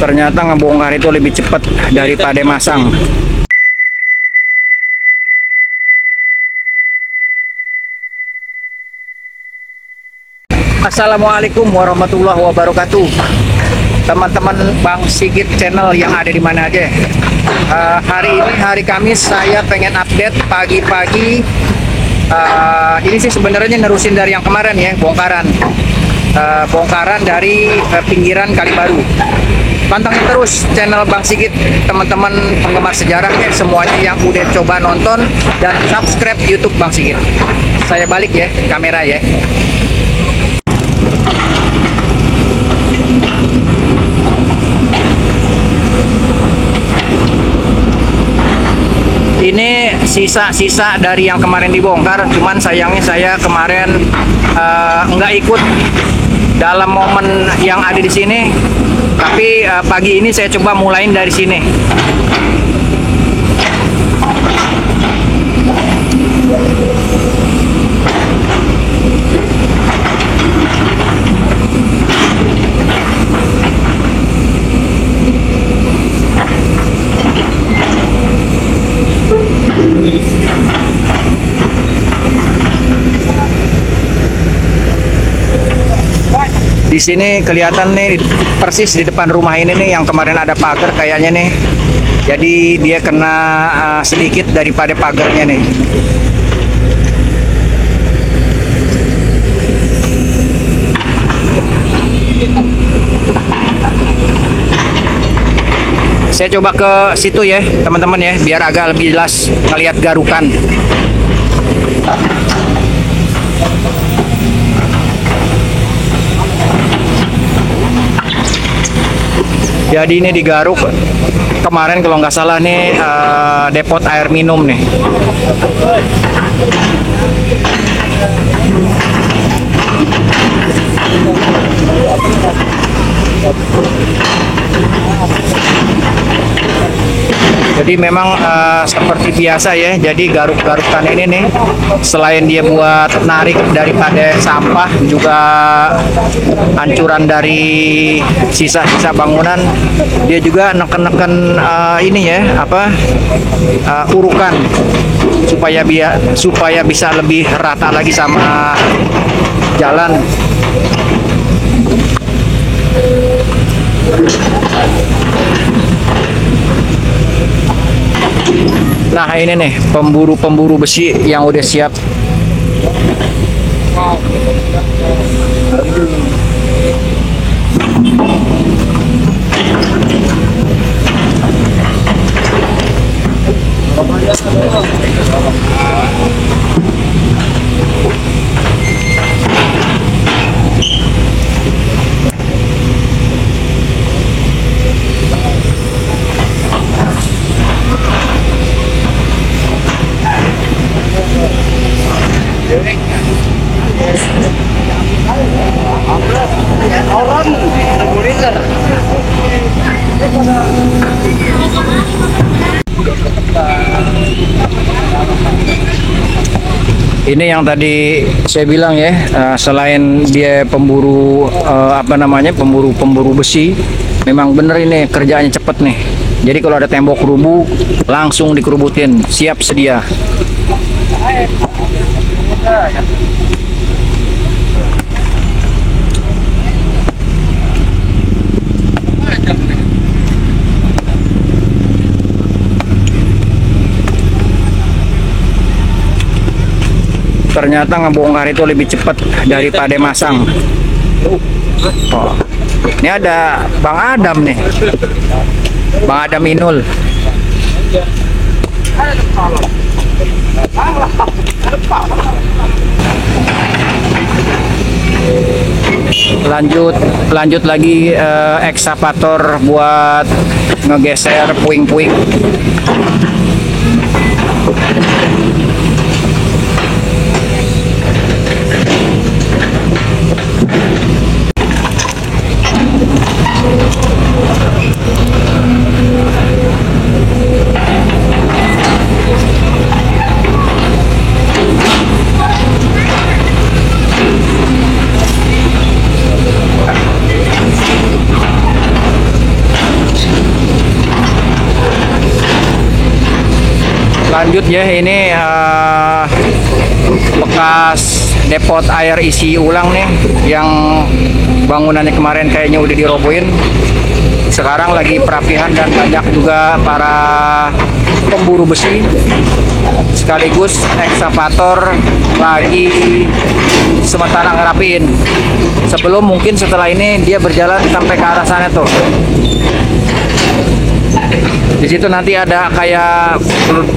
Ternyata ngebongkar itu lebih cepat daripada masang. Assalamualaikum warahmatullahi wabarakatuh. Teman-teman Bang Sigit channel yang ada di mana aja. Hari ini hari Kamis, saya pengen update pagi-pagi. Ini sih sebenarnya nerusin dari yang kemarin ya, bongkaran dari pinggiran Kalibaru. Pantengin terus channel Bang Sigit, teman-teman penggemar sejarah ya, semuanya yang udah coba nonton dan subscribe YouTube Bang Sigit. Saya balik ya kamera ya. Ini sisa-sisa dari yang kemarin dibongkar, cuman sayangnya saya kemarin nggak ikut dalam momen yang ada di sini. Tapi pagi ini saya coba mulain dari sini. Di sini kelihatan nih persis di depan rumah ini nih yang kemarin ada pagar kayaknya nih. Jadi dia kena sedikit daripada pagarnya nih. Saya coba ke situ ya teman-teman ya, biar agak lebih jelas ngelihat garukan. Jadi ini digaruk kemarin kalau nggak salah nih depot air minum nih. Jadi memang seperti biasa ya, jadi garuk-garukan ini nih selain dia buat narik daripada sampah, juga hancuran dari sisa-sisa bangunan, dia juga neken-neken ini ya urukan supaya bisa lebih rata lagi sama jalan. Nah ini nih pemburu besi yang udah siap. Ini yang tadi saya bilang ya, selain dia pemburu pemburu besi, memang bener ini kerjaannya cepet nih. Jadi kalau ada tembok rubuh langsung dikerubutin, siap sedia. Ternyata ngebongkar itu lebih cepat daripada masang. Oh, ini ada Bang Adam nih, Bang Adam Inul. Lanjut lagi ekskavator buat ngegeser puing-puing. Lanjut ya, ini bekas depot air isi ulang nih yang bangunannya kemarin kayaknya udah dirobohin. Sekarang lagi perapihan dan banyak juga para pemburu besi sekaligus ekskavator lagi sementara ngerapiin. Sebelum mungkin setelah ini dia berjalan sampai ke arah sana tuh. Di situ nanti ada kayak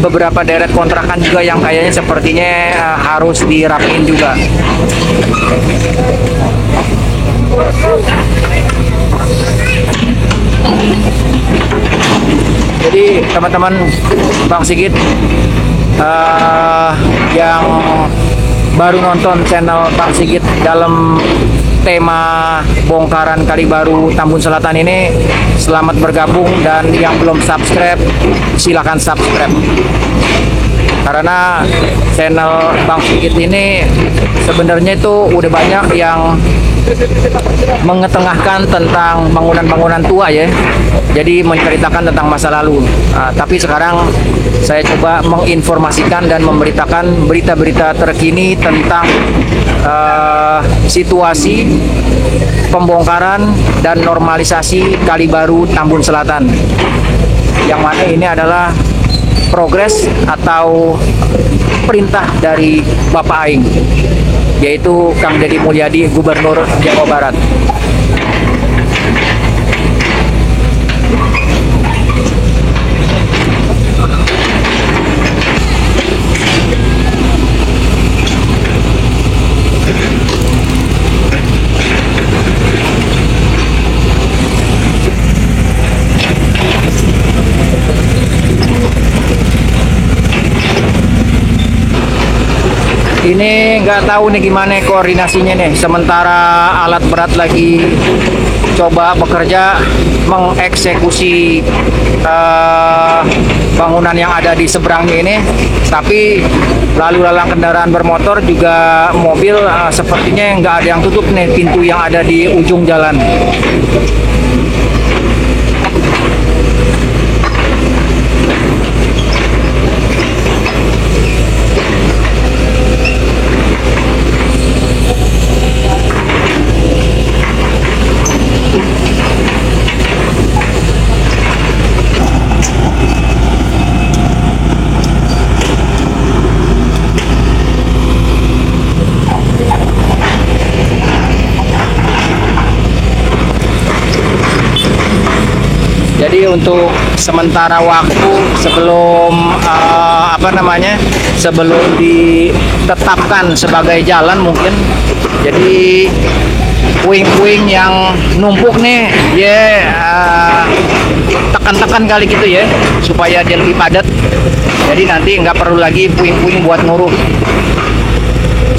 beberapa deret kontrakan juga yang kayaknya sepertinya harus dirapiin juga. Jadi teman-teman Bang Sigit yang baru nonton channel Bang Sigit dalam tema bongkaran kali baru Tambun Selatan ini, selamat bergabung, dan yang belum subscribe silakan subscribe. Karena channel Bang Sigit ini sebenarnya itu udah banyak yang mengetengahkan tentang bangunan-bangunan tua ya. Jadi menceritakan tentang masa lalu. Tapi sekarang saya coba menginformasikan dan memberitakan berita-berita terkini tentang situasi pembongkaran dan normalisasi kali baru Tambun Selatan. Yang mana ini adalah progres atau perintah dari Bapak Aing, yaitu Kang Deddy Mulyadi, Gubernur Jawa Barat. Ini nggak tahu nih gimana koordinasinya nih. Sementara alat berat lagi coba bekerja mengeksekusi bangunan yang ada di seberangnya ini, tapi lalu lalang kendaraan bermotor juga mobil sepertinya nggak ada yang tutup nih pintu yang ada di ujung jalan. Jadi untuk sementara waktu sebelum sebelum ditetapkan sebagai jalan mungkin, jadi puing-puing yang numpuk nih ya tekan-tekan kali gitu ya supaya dia lebih padat. Jadi nanti nggak perlu lagi puing-puing buat nguruh.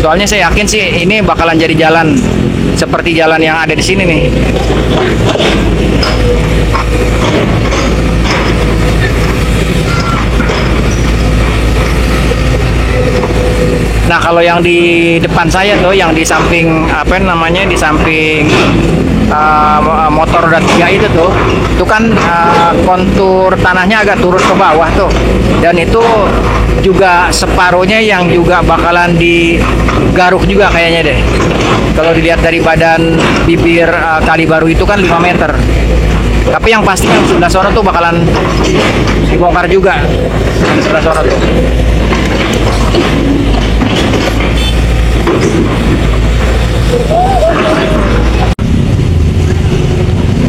Soalnya saya yakin sih ini bakalan jadi jalan seperti jalan yang ada di sini nih. Nah, kalau yang di depan saya tuh, yang di samping di samping motor roda 3 itu kan kontur tanahnya agak turun ke bawah tuh, dan itu juga separuhnya yang juga bakalan digaruk juga kayaknya deh. Kalau dilihat dari badan bibir kali baru itu kan 5 meter. Tapi yang pasti yang sebelah sana tuh bakalan dibongkar juga. Yang sebelah sana tuh.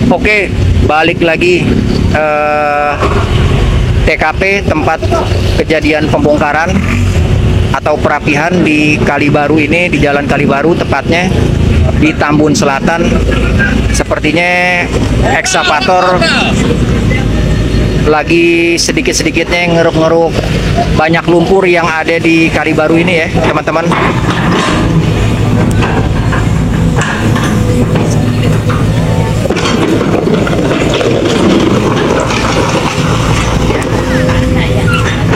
Oke, balik lagi TKP tempat kejadian pembongkaran atau perapihan di Kali Baru ini, di Jalan Kali Baru tepatnya di Tambun Selatan. Sepertinya ekskavator lagi sedikit-sedikitnya ngeruk-ngeruk banyak lumpur yang ada di Kali Baru ini ya teman-teman.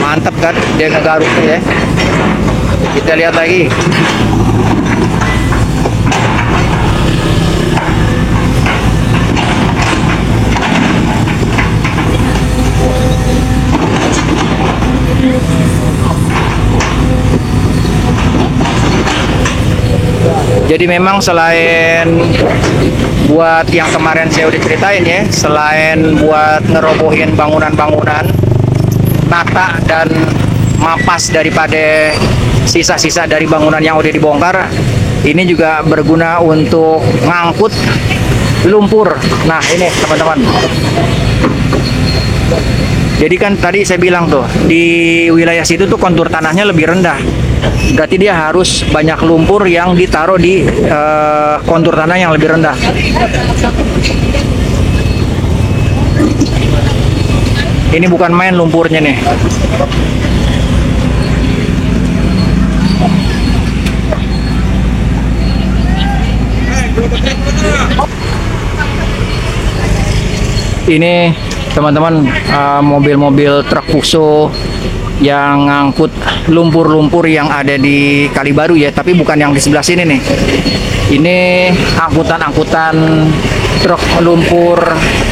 Mantap kan dia ngegaruknya ya. Kita lihat lagi. Jadi memang selain buat yang kemarin saya udah ceritain ya, selain buat ngerobohin bangunan-bangunan, nata dan mapas daripada sisa-sisa dari bangunan yang udah dibongkar, ini juga berguna untuk ngangkut lumpur. Nah ini teman-teman, jadi kan tadi saya bilang tuh di wilayah situ tuh kontur tanahnya lebih rendah, berarti dia harus banyak lumpur yang ditaruh di kontur tanah yang lebih rendah. Ini bukan main lumpurnya nih. Ini teman-teman, mobil-mobil truk Fuso yang ngangkut lumpur-lumpur yang ada di Kalibaru ya, tapi bukan yang di sebelah sini nih. Ini angkutan-angkutan truk lumpur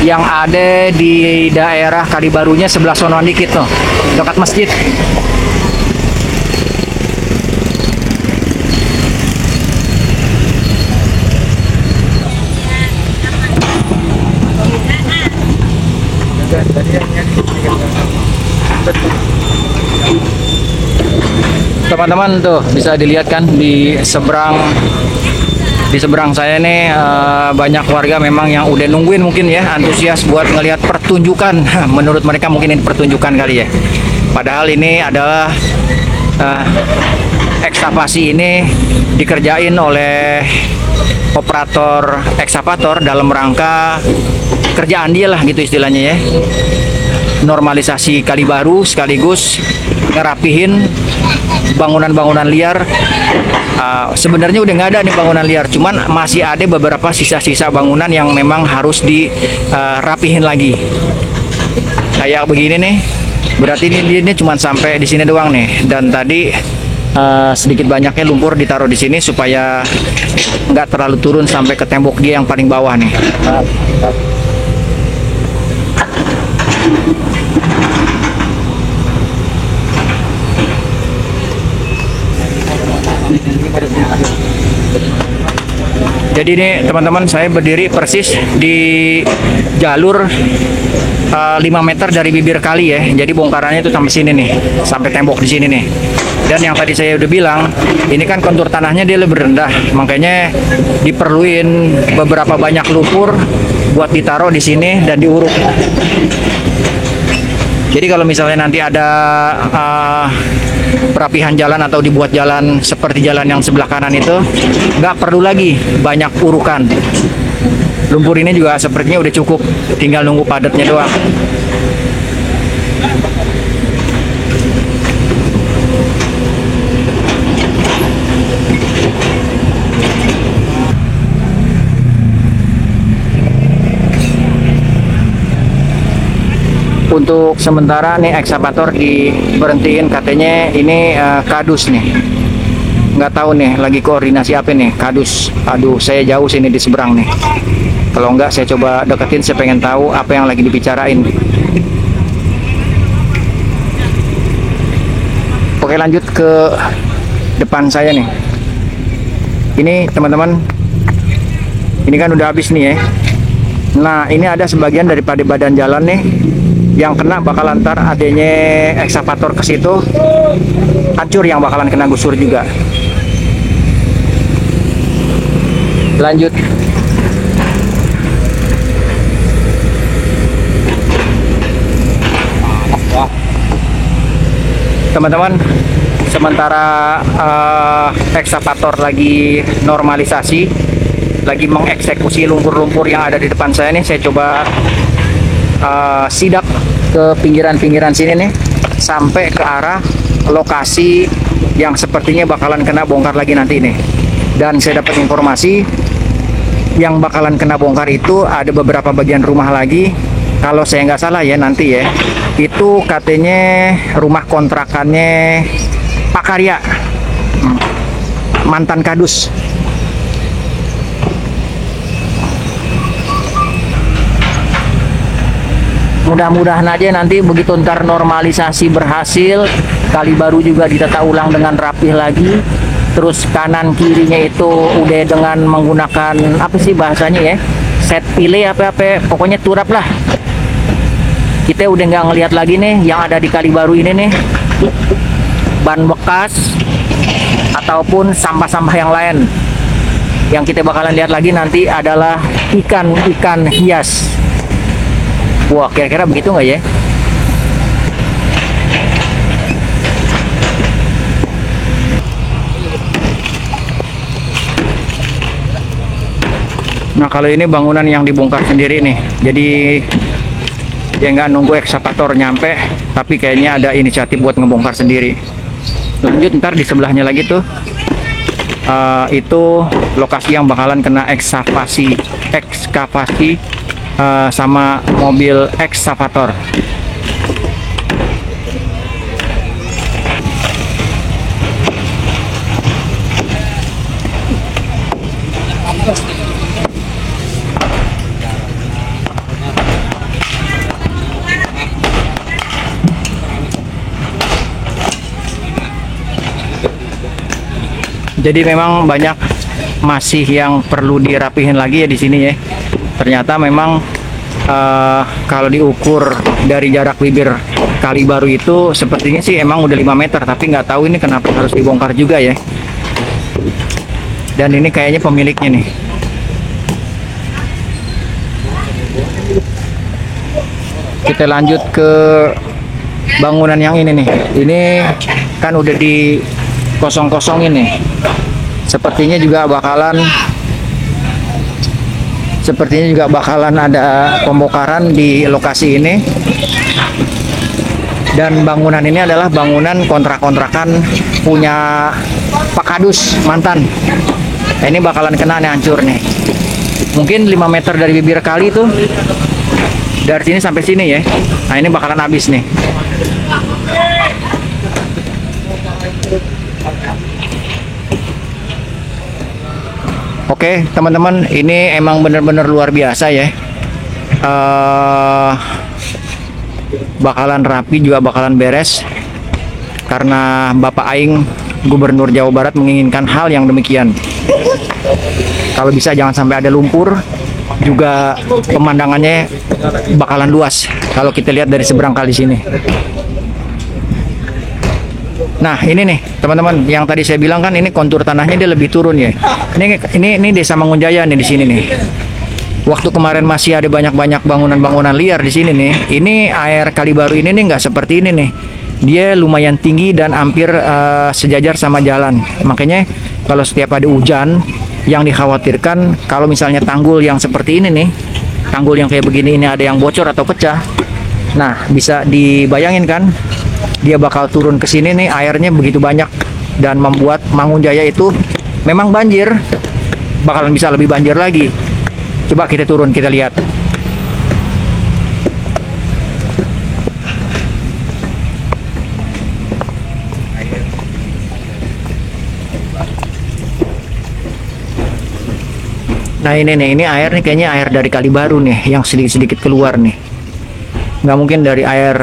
yang ada di daerah Kalibarunya sebelah sonoan dikit tuh, dekat masjid. Teman-teman tuh bisa dilihat kan di seberang saya nih, banyak warga memang yang udah nungguin mungkin ya, antusias buat ngelihat pertunjukan. Menurut mereka mungkin ini pertunjukan kali ya, padahal ini adalah ekskavasi ini dikerjain oleh operator ekskavator dalam rangka kerjaan dia lah gitu istilahnya ya, normalisasi Kalibaru sekaligus ngerapihin bangunan-bangunan liar. Sebenarnya udah nggak ada nih bangunan liar, cuman masih ada beberapa sisa-sisa bangunan yang memang harus dirapihin lagi. Kayak begini nih, berarti ini cuma sampai di sini doang nih. Dan tadi sedikit banyaknya lumpur ditaruh di sini supaya nggak terlalu turun sampai ke tembok dia yang paling bawah nih. Jadi ini teman-teman, saya berdiri persis di jalur 5 meter dari bibir kali ya. Jadi bongkarannya itu sampai sini nih, sampai tembok di sini nih. Dan yang tadi saya udah bilang, ini kan kontur tanahnya dia lebih rendah, makanya diperluin beberapa banyak lumpur buat ditaruh di sini dan diuruk. Jadi kalau misalnya nanti ada perapihan jalan atau dibuat jalan seperti jalan yang sebelah kanan itu, nggak perlu lagi banyak urukan. Lumpur ini juga sepertinya udah cukup, tinggal nunggu padatnya doang. Untuk sementara nih ekskavator diberhentiin, katanya ini kadus nih. Nggak tahu nih lagi koordinasi apa nih kadus. Aduh, saya jauh sini di seberang nih. Kalau nggak saya coba deketin, saya pengen tahu apa yang lagi dibicarain. Oke, lanjut ke depan saya nih. Ini teman-teman, ini kan udah habis nih ya. Nah, ini ada sebagian daripada badan jalan nih yang kena, bakalan ntar adanya ekskavator ke situ hancur, yang bakalan kena gusur juga. Lanjut. Teman-teman, sementara ekskavator lagi normalisasi, lagi mengeksekusi lumpur-lumpur yang ada di depan saya nih, saya coba sidak ke pinggiran-pinggiran sini nih, sampai ke arah lokasi yang sepertinya bakalan kena bongkar lagi nanti nih. Dan saya dapat informasi yang bakalan kena bongkar itu ada beberapa bagian rumah lagi. Kalau saya nggak salah ya nanti ya, itu katanya rumah kontrakannya Pak Karya, mantan kadus. Mudah-mudahan aja nanti begitu ntar normalisasi berhasil, Kalibaru juga ditata ulang dengan rapih lagi, Terus kanan kirinya itu udah dengan menggunakan apa sih bahasanya ya, set pile apa pokoknya turap lah. Kita udah nggak ngelihat lagi nih yang ada di Kali Baru ini nih ban bekas ataupun sampah-sampah yang lain. Yang kita bakalan lihat lagi nanti adalah ikan-ikan hias. Wah, kira-kira begitu nggak ya? Nah, kalau ini bangunan yang dibongkar sendiri nih. Jadi dia nggak nunggu ekskavator nyampe, tapi kayaknya ada inisiatif buat ngebongkar sendiri. Lanjut, ntar di sebelahnya lagi tuh itu lokasi yang bakalan kena ekskavasi sama mobil ekskavator. Jadi memang banyak masih yang perlu dirapihin lagi ya di sini ya. Ternyata memang kalau diukur dari jarak bibir Kali Baru itu sepertinya sih emang udah 5 meter, tapi nggak tahu ini kenapa harus dibongkar juga ya. Dan ini kayaknya pemiliknya nih. Kita lanjut ke bangunan yang ini nih. Ini kan udah di kosong-kosong ini. Sepertinya juga bakalan ada pembongkaran di lokasi ini. Dan bangunan ini adalah bangunan kontrak-kontrakan punya Pak Kadus mantan. Nah, ini bakalan kena nih, hancur nih. Mungkin 5 meter dari bibir kali tuh. Dari sini sampai sini ya. Nah, ini bakalan habis nih. Oke, teman-teman, ini emang bener-bener luar biasa ya. Bakalan rapi juga bakalan beres karena Bapak Aing Gubernur Jawa Barat menginginkan hal yang demikian. Kalau bisa jangan sampai ada lumpur, juga pemandangannya bakalan luas kalau kita lihat dari seberang kali sini. Nah, ini nih teman-teman, yang tadi saya bilang kan ini kontur tanahnya dia lebih turun ya. Ini Desa Mangunjaya nih di sini nih. Waktu kemarin masih ada banyak-banyak bangunan-bangunan liar di sini nih. Ini air Kali Baru ini nih nggak seperti ini nih. Dia lumayan tinggi dan hampir sejajar sama jalan. Makanya kalau setiap ada hujan, yang dikhawatirkan kalau misalnya tanggul yang seperti ini nih, tanggul yang kayak begini ini ada yang bocor atau pecah. Nah, bisa dibayangin kan? Dia bakal turun ke sini nih, airnya begitu banyak dan membuat Mangunjaya itu memang banjir, bakalan bisa lebih banjir lagi. Coba kita turun, kita lihat. Nah, ini air nih kayaknya air dari Kali Baru nih yang sedikit-sedikit keluar nih. Nggak mungkin dari air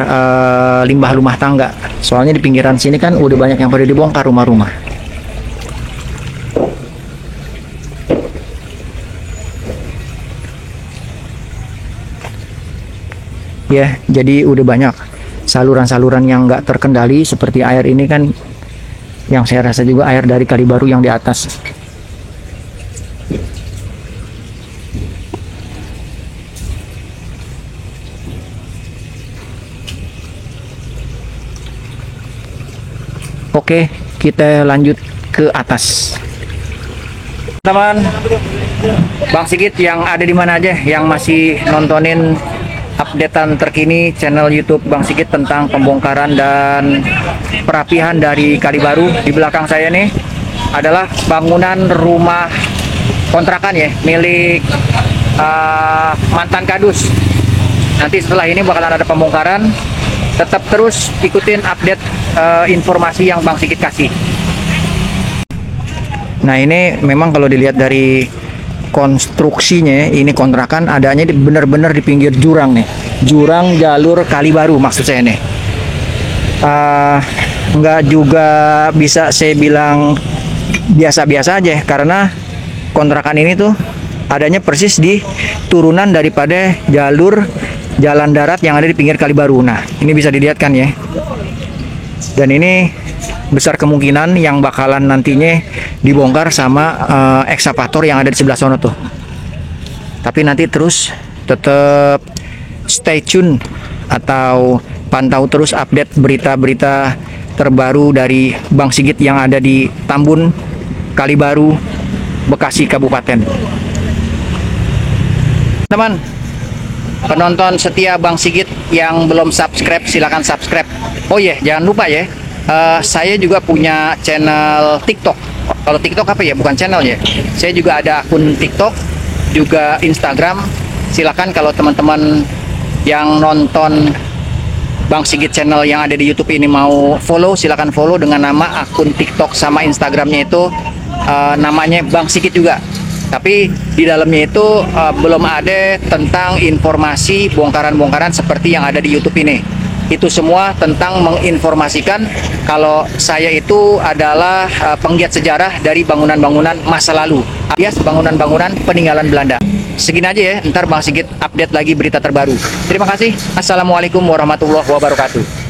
limbah rumah tangga. Soalnya di pinggiran sini kan udah banyak yang pada dibongkar rumah-rumah. Ya, jadi udah banyak saluran-saluran yang nggak terkendali seperti air ini kan, yang saya rasa juga air dari Kali Baru yang di atas. Oke, kita lanjut ke atas. Teman, Bang Sigit yang ada di mana aja yang masih nontonin updatean terkini channel YouTube Bang Sigit tentang pembongkaran dan perapihan dari Kali Baru. Di belakang saya nih adalah bangunan rumah kontrakan ya, milik mantan Kadus. Nanti setelah ini bakalan ada pembongkaran. Tetap terus ikutin update informasi yang Bang Sigit kasih. Nah, ini memang kalau dilihat dari konstruksinya, ini kontrakan adanya benar-benar di pinggir jurang nih, jurang jalur Kali Baru maksud saya nih. Nggak juga bisa saya bilang biasa-biasa aja karena kontrakan ini tuh adanya persis di turunan daripada jalur jalan darat yang ada di pinggir Kali Baru. Nah, ini bisa dilihat kan ya. Dan ini besar kemungkinan yang bakalan nantinya dibongkar sama ekskavator yang ada di sebelah sana tuh. Tapi nanti terus tetap stay tune atau pantau terus update berita-berita terbaru dari Bang Sigit yang ada di Tambun, Kali Baru, Bekasi Kabupaten. Teman, penonton setia Bang Sigit yang belum subscribe, silakan subscribe. Oh iya, jangan lupa ya, saya juga punya channel TikTok. Kalau TikTok apa ya? Bukan channel ya. Saya juga ada akun TikTok, juga Instagram. Silakan kalau teman-teman yang nonton Bang Sigit channel yang ada di YouTube ini mau follow, silakan follow dengan nama akun TikTok sama Instagramnya itu namanya Bang Sigit juga. Tapi di dalamnya itu belum ada tentang informasi bongkaran-bongkaran seperti yang ada di YouTube ini. Itu semua tentang menginformasikan kalau saya itu adalah penggiat sejarah dari bangunan-bangunan masa lalu, alias bangunan-bangunan peninggalan Belanda. Segini aja ya, ntar Bang Sigit update lagi berita terbaru. Terima kasih. Assalamualaikum warahmatullahi wabarakatuh.